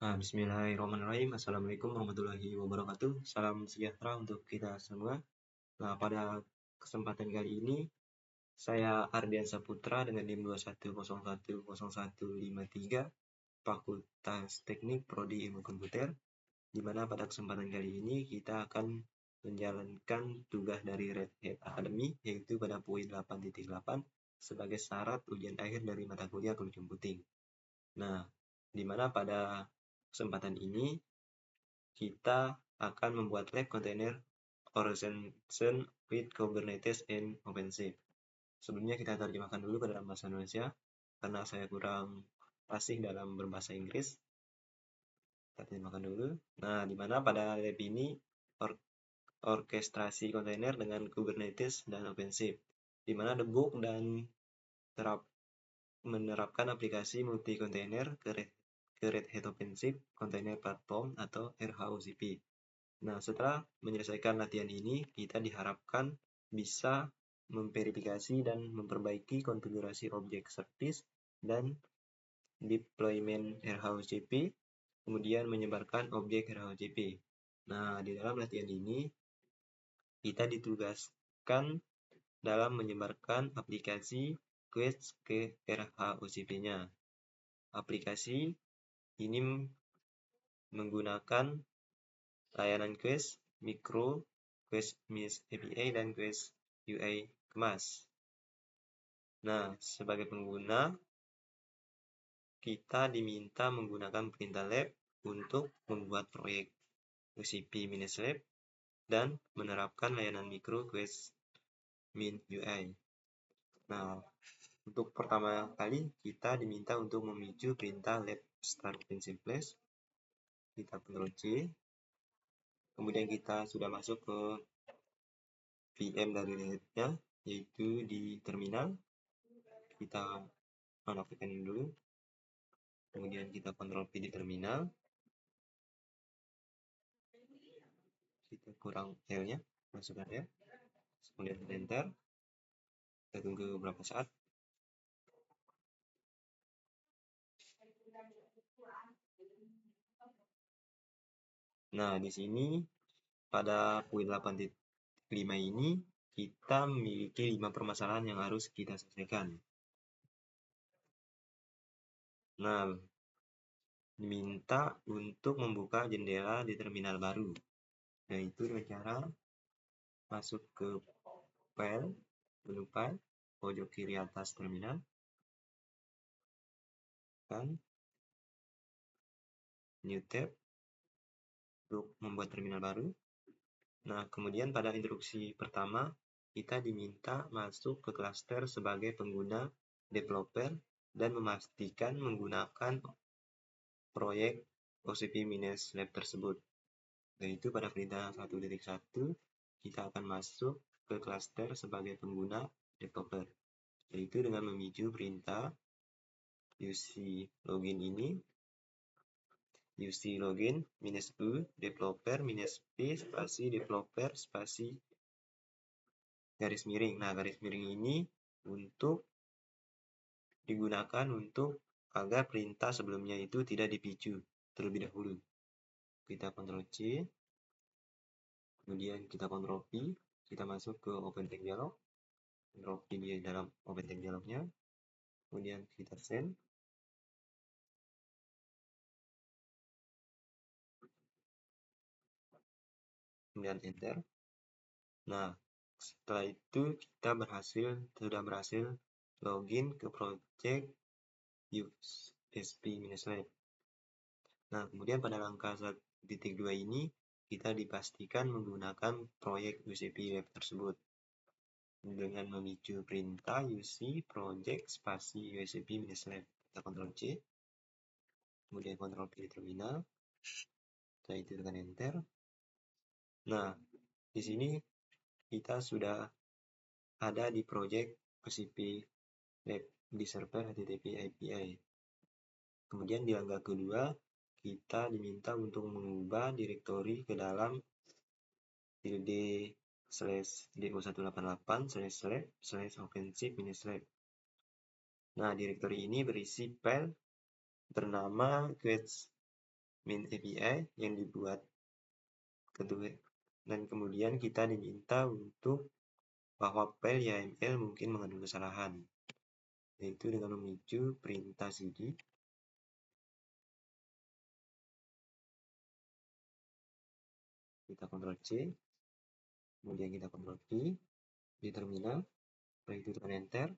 Bismillahirrahmanirrahim. Assalamualaikum warahmatullahi wabarakatuh. Salam sejahtera untuk kita semua. Nah, pada kesempatan kali ini, saya Ardian Saputra dengan NIM 21010153, Fakultas Teknik Prodi Ilmu Komputer, di mana pada kesempatan kali ini kita akan menjalankan tugas dari Red Hat Academy, yaitu pada poin 8.8 sebagai syarat ujian akhir dari mata kuliah computing. Nah, di mana pada kesempatan ini kita akan membuat lab container organization with Kubernetes and OpenShift. Sebelumnya kita terjemahkan dulu ke dalam bahasa Indonesia karena saya kurang fasih dalam berbahasa Inggris. Kita terjemahkan dulu. Nah, di mana pada lab ini orkestrasi kontainer dengan Kubernetes dan OpenShift, di mana debug dan menerapkan aplikasi multi kontainer ke Red Hat OpenShift Container Platform atau RHOCP. Nah, setelah menyelesaikan latihan ini, kita diharapkan bisa memverifikasi dan memperbaiki konfigurasi objek service dan deployment RHOCP, kemudian menyebarkan objek RHOCP. Nah, di dalam latihan ini, kita ditugaskan dalam menyebarkan aplikasi Quest ke RHOCP-nya. Aplikasi ini menggunakan layanan Quest Micro, Quest Mesh API, dan Quest UI Kemas. Nah, sebagai pengguna, kita diminta menggunakan perintah lab untuk membuat proyek UCP-lab dan menerapkan layanan Micro Quest Min UI. Nah, untuk pertama kali kita diminta untuk memicu perintah lab start pencil flash. Kita Ctrl C. Kemudian kita sudah masuk ke VM dari Red-nya, yaitu di terminal. Kita nonaktifkan dulu. Kemudian kita Ctrl P di terminal. Kita kurang L-nya, masukkan ya. Kemudian enter. Kita tunggu beberapa saat. Nah, di sini pada poin 8.5 ini kita memiliki 5 permasalahan yang harus kita selesaikan. Nah, diminta untuk membuka jendela di terminal baru, yaitu dengan cara masuk ke file, menu file, pojok kiri atas terminal, kan new tab untuk membuat terminal baru. Nah, kemudian pada instruksi pertama kita diminta masuk ke klaster sebagai pengguna developer dan memastikan menggunakan proyek OCP-lab tersebut. Yaitu pada perintah 1.1 kita akan masuk ke klaster sebagai pengguna developer, yaitu dengan memicu perintah UC login ini, UC login -u developer -p spasi developer spasi garis miring. Nah, garis miring ini untuk digunakan untuk agar perintah sebelumnya itu tidak dipicu terlebih dahulu. Kita Ctrl C, kemudian kita Ctrl V, kita masuk ke OpenText Dialog, Ctrl V di dalam OpenText Dialognya, kemudian kita send, kemudian enter. Nah, setelah itu kita sudah berhasil login ke project USP-lab. Nah, kemudian pada langkah 1.2 ini kita dipastikan menggunakan proyek UCP Lab tersebut dengan memicu perintah UC project spasi UCP-lab. Kita Ctrl C, kemudian Ctrl P di terminal, setelah itu tekan enter. Nah, di sini kita sudah ada di project UCP Lab di server HTTP API. Kemudian di langkah kedua kita diminta untuk mengubah direktori ke dalam /do188//OpenShift-lab. Nah, direktori ini berisi file bernama main API yang dibuat kedua, dan kemudian kita diminta untuk bahwa file YAML mungkin mengandung kesalahan, yaitu dengan memicu perintah cd. Kita Ctrl C, kemudian kita Ctrl V di terminal, setelah itu tekan enter.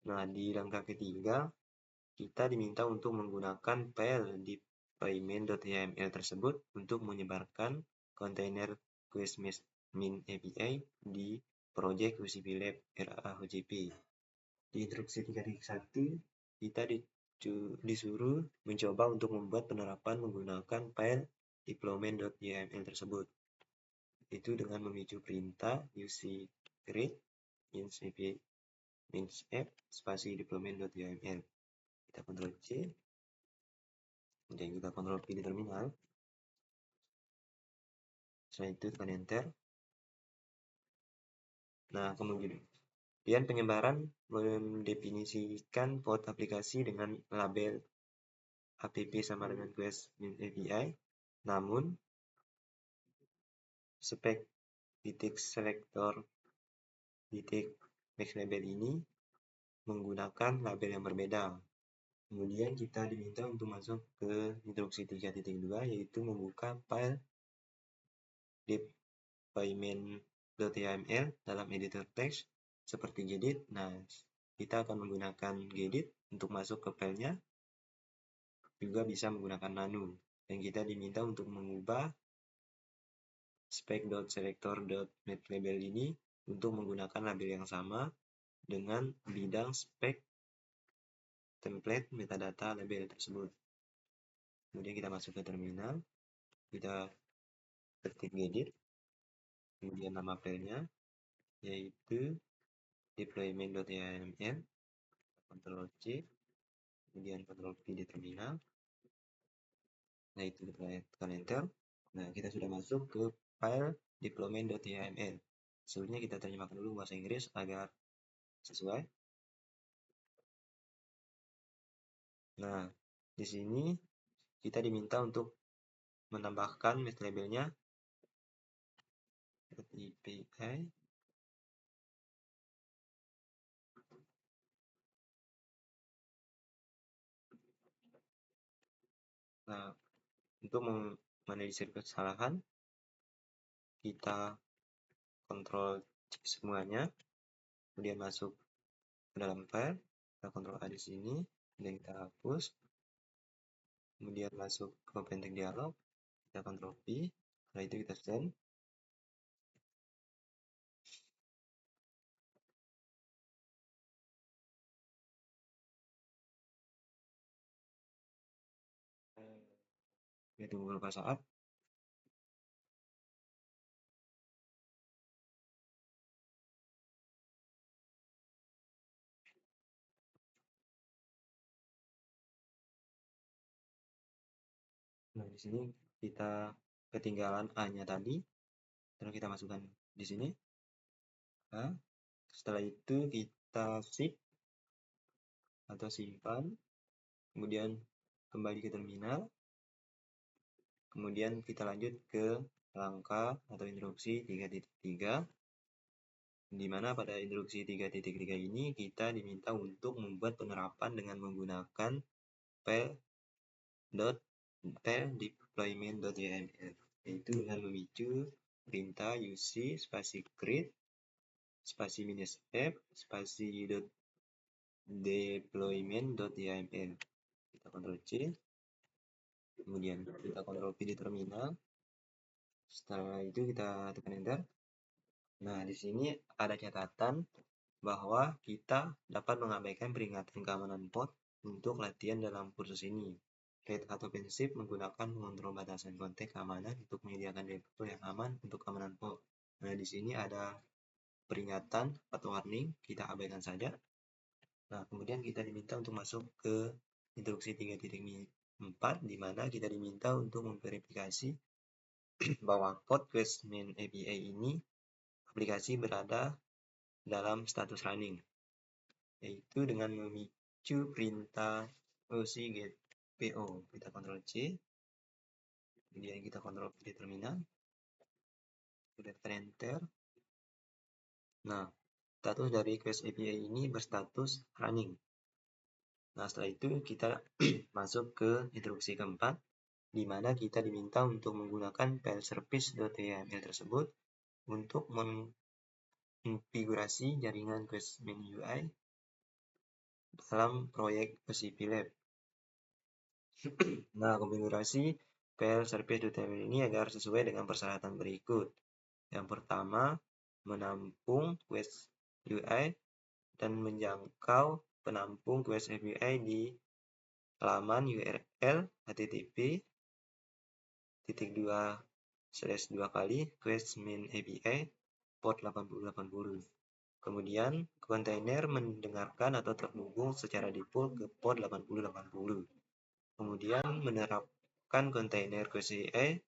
Nah, di langkah ketiga kita diminta untuk menggunakan file deployment.yml tersebut untuk menyebarkan kontainer Quest Min API di project UCP Lab RAHJP. Di instruksi 3.1 kita disuruh mencoba untuk membuat penerapan menggunakan file deployment.yml tersebut, itu dengan memicu perintah uc create min app spasi deployment.yml. Kita Ctrl C, kemudian kita Ctrl V di terminal. Setelah itu tekan enter. Nah, kemudian penyebaran mendefinisikan port aplikasi dengan label app sama dengan Quest Min API, namun spek .selector .max label ini menggunakan label yang berbeda. Kemudian kita diminta untuk masuk ke instruksi 3.2, yaitu membuka file deployment.yml dalam editor teks seperti gedit. Nah, kita akan menggunakan gedit untuk masuk ke filenya, juga bisa menggunakan nano, dan kita diminta untuk mengubah spec.selector.max_label ini untuk menggunakan label yang sama dengan bidang spek template metadata label tersebut. Kemudian kita masuk ke terminal, kita ketik gedit, kemudian nama filenya yaitu deployment.yml, Ctrl C, kemudian Ctrl V di terminal. Nah, itu kita tekan enter. Nah, kita sudah masuk ke file deployment.yml. Sebelumnya kita terjemahkan dulu bahasa Inggris agar sesuai. Nah, di sini kita diminta untuk menambahkan mesh labelnya API. Nah, untuk menelisir kesalahan, kita Ctrl C semuanya, kemudian masuk ke dalam file, kita Ctrl A di sini, dan kita hapus, kemudian masuk ke open text dialog, kita Ctrl V, setelah itu kita send. Kita tunggu beberapa saat. Nah, di sini kita ketinggalan A-nya tadi, terus kita masukkan di sini A. Setelah itu kita save atau simpan, kemudian kembali ke terminal, kemudian kita lanjut ke langkah atau instruksi 3.3, di mana pada instruksi 3.3 ini kita diminta untuk membuat penerapan dengan menggunakan file deployment.yml, yaitu dengan memicu perintah uc spasi create spasi minus f spasi deployment.yml. Kita Ctrl C, kemudian kita Ctrl V di terminal. Setelah itu kita tekan enter. Nah, di sini ada catatan bahwa kita dapat mengabaikan peringatan keamanan port untuk latihan dalam kursus ini. Red Hat OpenShift menggunakan mengontrol batasan konteks keamanan untuk menyediakan default yang aman untuk keamanan port. Nah, di sini ada peringatan atau warning, kita abaikan saja. Nah, kemudian kita diminta untuk masuk ke instruksi 3.4, di mana kita diminta untuk memverifikasi bahwa port Quest Min API ini aplikasi berada dalam status running, yaitu dengan memicu perintah OC get PO. Kita Ctrl C, Kemudian kita kontrol di terminal, sudah tekan enter. Nah, status dari Quest API ini berstatus running. Nah, setelah itu kita masuk ke instruksi keempat, di mana kita diminta untuk menggunakan file service.yml tersebut untuk mengkonfigurasi jaringan Quest main UI dalam proyek OCP Lab. Nah, konfigurasi file service.yml ini agar sesuai dengan persyaratan berikut. Yang pertama, menampung Quest UI dan menjangkau penampung Quest API di halaman URL http://2 kali Quest main API port 8080. Kemudian, kontainer mendengarkan atau terhubung secara default ke port 8080. Kemudian, menerapkan kontainer Quest API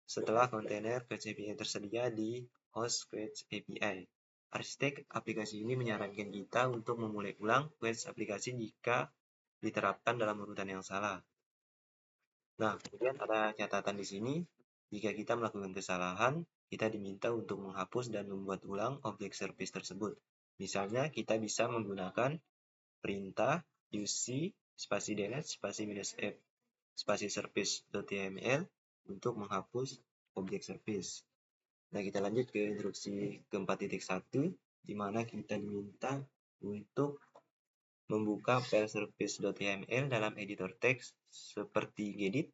setelah kontainer Quest API tersedia di host Quest API. Arsitek aplikasi ini menyarankan kita untuk memulai ulang Quest aplikasi jika diterapkan dalam urutan yang salah. Nah, kemudian ada catatan di sini. Jika kita melakukan kesalahan, kita diminta untuk menghapus dan membuat ulang objek service tersebut. Misalnya, kita bisa menggunakan perintah uc spasi delete spasi -f spasi service.yml untuk menghapus objek service. Nah, kita lanjut ke instruksi ke-4.1, di mana kita diminta untuk membuka file service.yml dalam editor teks seperti Gedit,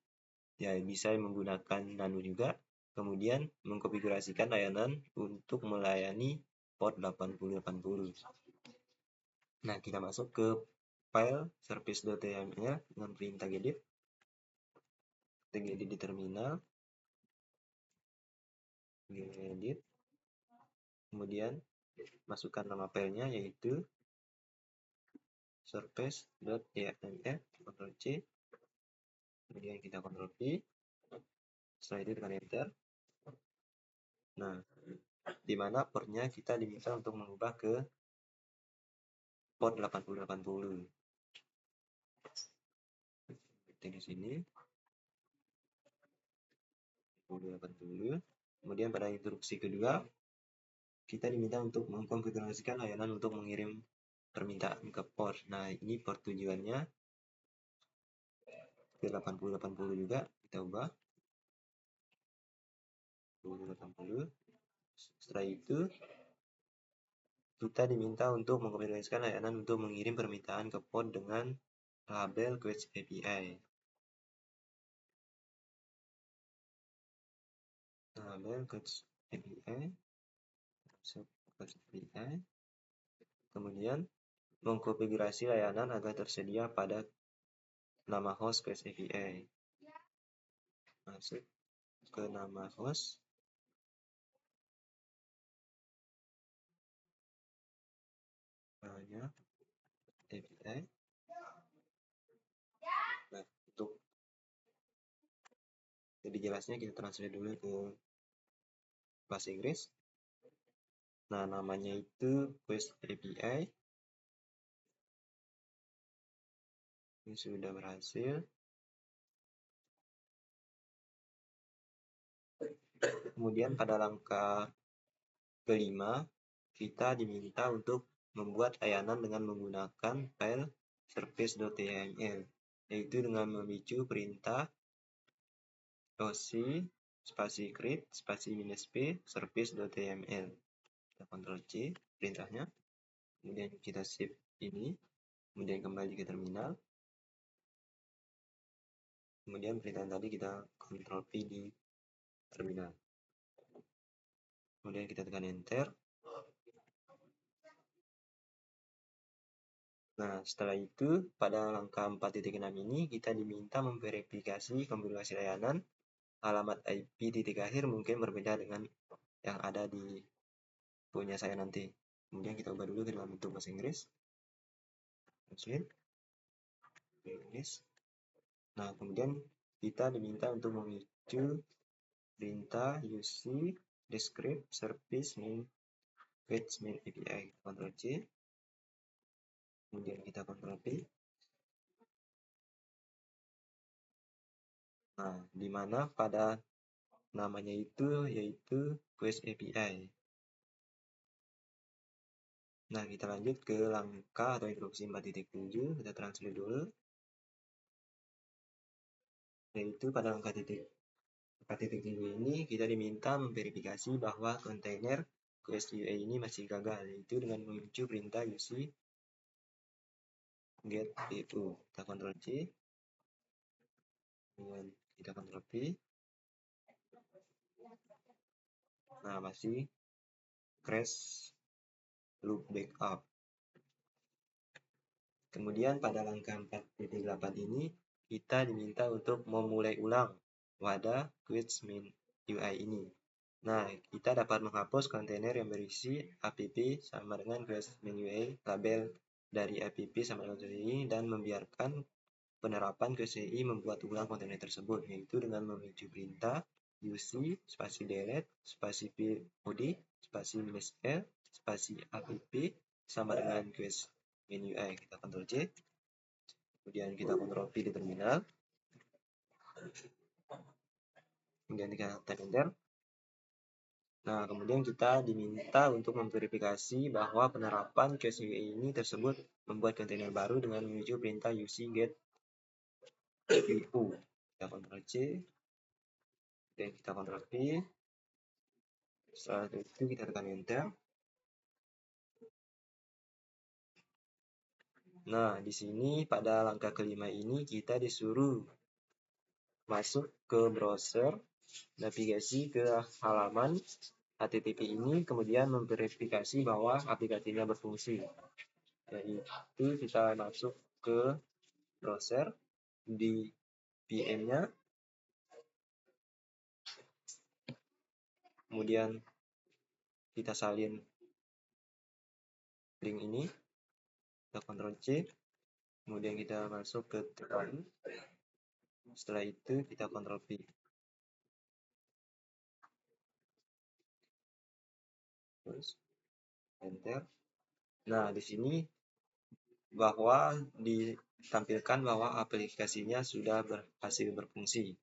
ya bisa menggunakan nano juga. Kemudian mengkonfigurasikan layanan untuk melayani port 8080. Nah, kita masuk ke file service.yml dengan perintah Gedit. Gedit di terminal, Gedit, kemudian masukkan nama filenya yaitu service.yml, Ctrl C, kemudian kita Ctrl V, setelah itu tekan enter. Nah, di mana portnya kita diminta untuk mengubah ke port 8080. Di sini 8080. Kemudian pada instruksi kedua, kita diminta untuk mengkonfigurasikan layanan untuk mengirim permintaan ke port. Nah, ini port tujuannya ke 8080 juga, kita ubah 8080. Setelah itu, kita diminta untuk mengkonfigurasikan layanan untuk mengirim permintaan ke port dengan label Quest API. Label Quest API, kemudian mengkonfigurasi layanan agar tersedia pada nama host Quest API. Masuk ke nama host, namanya API. Nah, untuk lebih jelasnya kita translate dulu ke bahasa Inggris. Nah, namanya itu Quest API. Ini sudah berhasil. Kemudian pada langkah kelima, kita diminta untuk membuat layanan dengan menggunakan file service.yml, yaitu dengan memicu perintah oc spasi create spasi -p service.yml. Kita Ctrl C perintahnya, kemudian kita save ini, kemudian kembali ke terminal. Kemudian perintah tadi kita Ctrl P di terminal. Kemudian kita tekan enter. Nah, setelah itu pada langkah 4.6 ini kita diminta memverifikasi konfigurasi layanan. Alamat IP titik akhir mungkin berbeda dengan yang ada di punya saya nanti. Kemudian kita ubah dulu ke dalam bentuk bahasa Inggris. Inggris. Nah, kemudian kita diminta untuk memicu perintah uc descript service main Quest main API. Ctrl C. Kemudian kita Ctrl V. Nah, di mana pada namanya itu yaitu Quest API. Nah, kita lanjut ke langkah atau instruksi 4.7. Kita translate dulu. Yaitu pada langkah 4.7 ini kita diminta memverifikasi bahwa kontainer Quest UA ini masih gagal, yaitu dengan memicu perintah UC get PU. Kita Ctrl C, kemudian kita Ctrl V. Nah, masih crash loop backup. Kemudian pada langkah 4.8 ini kita diminta untuk memulai ulang wadah Quest main UI ini. Nah, kita dapat menghapus kontainer yang berisi app sama dengan Quest main UI, label dari app sama dengan Quest UI, dan membiarkan penerapan Quest UI membuat ulang kontainer tersebut, yaitu dengan memicu perintah UC spasi delete spasi POD spasi -l spasi app sama dengan Quest main UI. Kita Ctrl C, kemudian kita Ctrl V di terminal, kemudian kita type enter. Nah, kemudian kita diminta untuk memverifikasi bahwa penerapan Quest UI ini tersebut membuat kontainer baru dengan memicu perintah UC get PU. Kita Ctrl C, dan kita Ctrl V. Setelah itu kita tekan enter. Nah, di sini pada langkah kelima ini kita disuruh masuk ke browser, navigasi ke halaman HTTP ini, kemudian memverifikasi bahwa aplikasinya berfungsi. Yaitu kita masuk ke browser, di VM-nya, kemudian kita salin link ini, kita Ctrl C, kemudian kita masuk ke terminal. Setelah itu kita Ctrl V. Terus enter. Nah, di sini bahwa ditampilkan bahwa aplikasinya sudah berhasil berfungsi.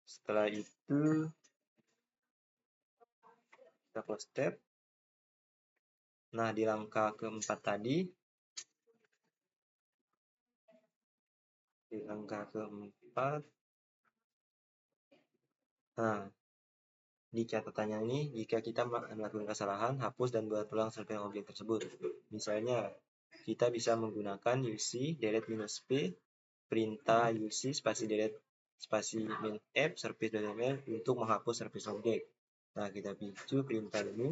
Setelah itu kita close tab. Nah, di langkah keempat tadi, nah, di catatannya ini, jika kita melakukan kesalahan, hapus dan buat ulang serpihan objek tersebut. Misalnya, kita bisa menggunakan UC delete -p, perintah UC spasi delete spasi main app service.yml untuk menghapus service objek. Nah, kita picu perintah ini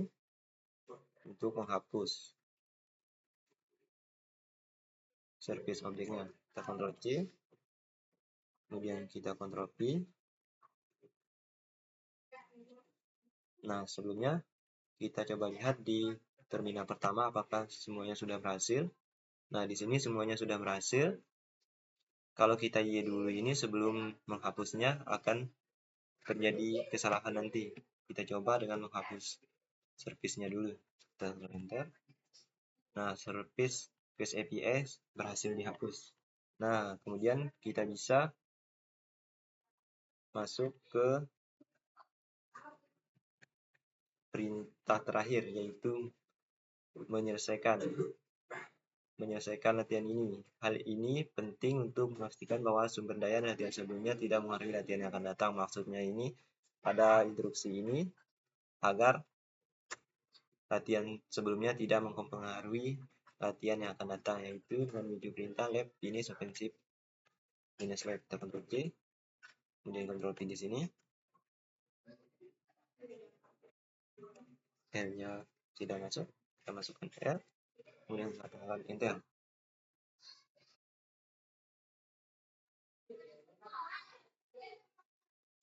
untuk menghapus service objeknya. Kita Ctrl C, kemudian kita Ctrl V. Nah, sebelumnya kita coba lihat di terminal pertama apakah semuanya sudah berhasil. Nah, di sini semuanya sudah berhasil. Kalau kita Y dulu ini sebelum menghapusnya akan terjadi kesalahan nanti. Kita coba dengan menghapus service-nya dulu. Kita enter. Nah, service Quest API berhasil dihapus. Nah, kemudian kita bisa masuk ke perintah terakhir, yaitu menyelesaikan latihan ini. Hal ini penting untuk memastikan bahwa sumber daya latihan sebelumnya tidak mengaruhi latihan yang akan datang. Maksudnya ini, pada instruksi ini, agar latihan sebelumnya tidak mempengaruhi latihan yang akan datang, yaitu dengan menuju perintah lab finish offensive -lab. Kita Ctrl C, kemudian Ctrl V di sini. L-nya tidak masuk, kita masukkan L, kemudian kita tekan enter.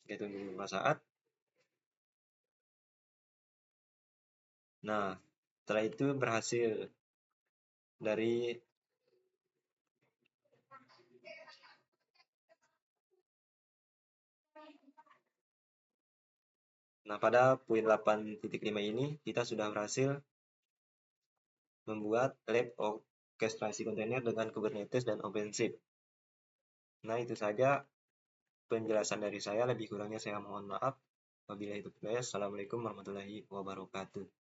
Kita tunggu beberapa saat. Nah, setelah itu berhasil dari pada poin 8.5 ini kita sudah berhasil membuat lab orkestrasi kontainer dengan Kubernetes dan OpenShift. Nah, itu saja penjelasan dari saya, lebih kurangnya saya mohon maaf. Wabillahi taufiq. Assalamualaikum warahmatullahi wabarakatuh.